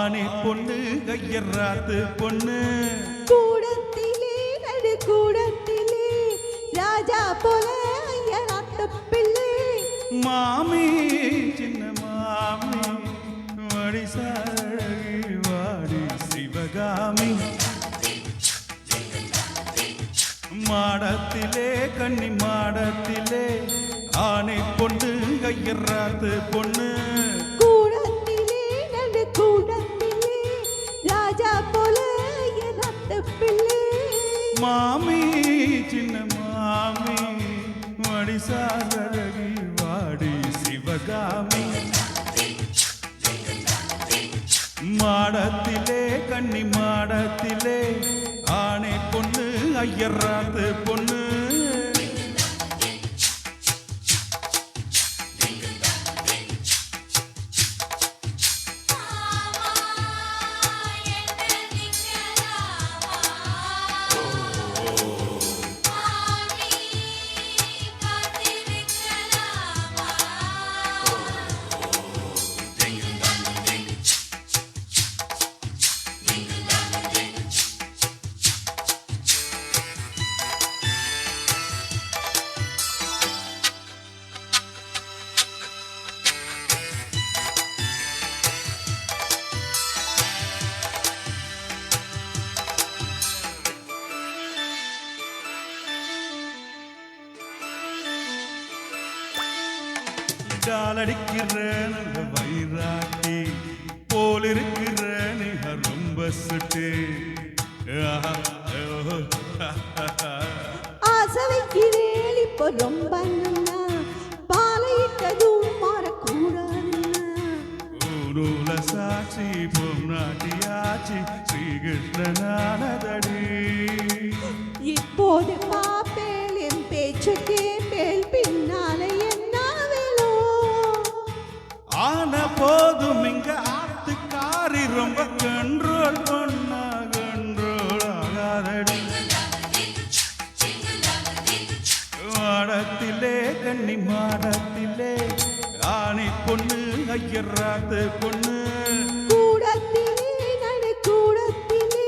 ஆணி பொண்ணு கையறாத்து பொண்ணு கூடத்திலே நடு கூடத்திலே ராஜா போல ஐயனாத்த பிள்ளை மாமி சின்ன மாமி வடிசாழகி வாடி சிவகாமி மாடத்திலே கன்னி மாடத்திலே ஆணை பொண்ணு கையறாத்து பொண்ணு கூடத்திலே நடு கூடத்திலே ராஜா போல ஐயனாத்த பிள்ளை மாமி சின்ன மாமி வடிசாழகி வாடி சிவகாமி மாடத்திலே கன்னி மாடத்திலே ஆணை பொண்ணு ஐயறாத்து பொண்ணு டாலடிக்கிறேன் வைராட்டி போல் இருக்கிறேன் ரொம்ப சுட்டு ஆசை வைக்கிறேன் இப்போ ரொம்ப நன்னா பாலையிட்டதும் மாறக்கூடாதுன்னா ஊருல சாட்சி பொம்நாட்டியாச்சி ஸ்ரீகிருஷ்ணனானதடி இப்போது பாப்பேல் என் பேச்சு கேப்பேல் பின்னாலே என்ன வேணும் ஆன போதும் இங்க ஆத்துக்காரி ரொம்ப கண்ட்ரோல் பண்ணா கண்ட்ரோல் ஆகாதடி மாடத்திலே கன்னி மாடத்திலே ஆணி பொண்ணு ஐயறாத்து பொண்ணு கூடத்திலே நடு கூடத்திலே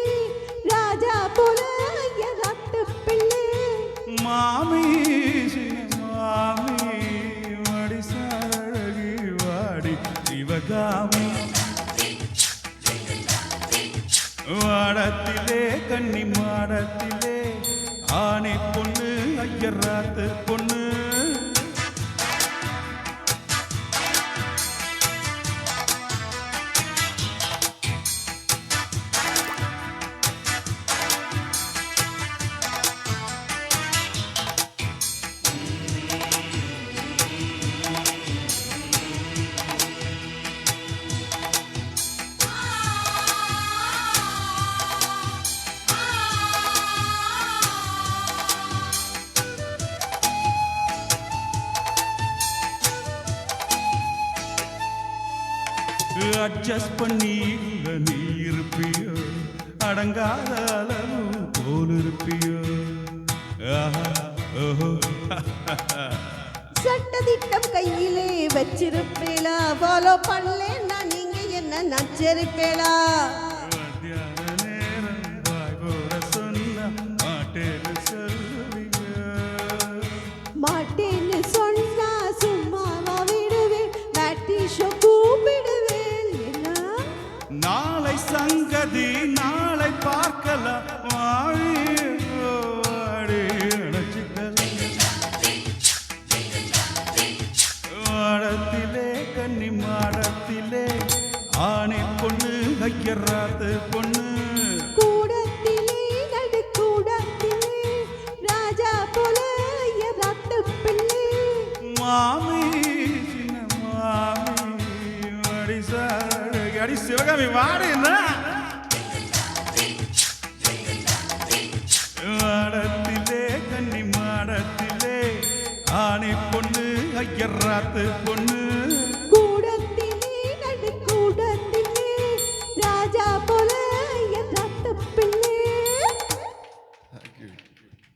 ராஜா போல ஐயனாத்த பிள்ளை மாமி சின்ன மாமி வடிசாழகி வாடி சிவகாமி மாடத்திலே கன்னி மாடத்திலே ஆணி பொண்ணு ஐயறாத்து பொண்ணு அட்ஜஸ்ட் பண்ணி நீ இருப்பியோ அடங்காத அளவு போல் இருப்பியோ சட்டதிட்டம் கையிலே வச்சிருப்பேளா ஃபாலோ பண்ணலன்னா நீங்க என்ன நச்சரிப்பேளா மத்தியான நேரம் வாய் போட சொன்ன மாட்டேன்னு சொல்லுவீங்க மாட்டேன்னு சொன்னா சும்மாவா விடுவேன் மேட்டி ஷோ கூப்பிடுவேன் என்ன நாளை சங்கதி நாளை பார்க்கலாம் வாழி வாடி அணைச்சிக்கலாம் மாடத்திலே கன்னி மாடத்திலே ஆணை பொண்ணு கையறாத்து பொண்ணு கூடத்திலே நடு கூடத்திலே ராஜா போல ஐயனாத்த பிள்ளை மாமி சின்ன மாமி வடிசாழகி அடி சிவகாமி வாடினா மாடத்திலே கன்னி மாடத்திலே ஆணை பொண்ணு ஐயறாத்து பொண்ணு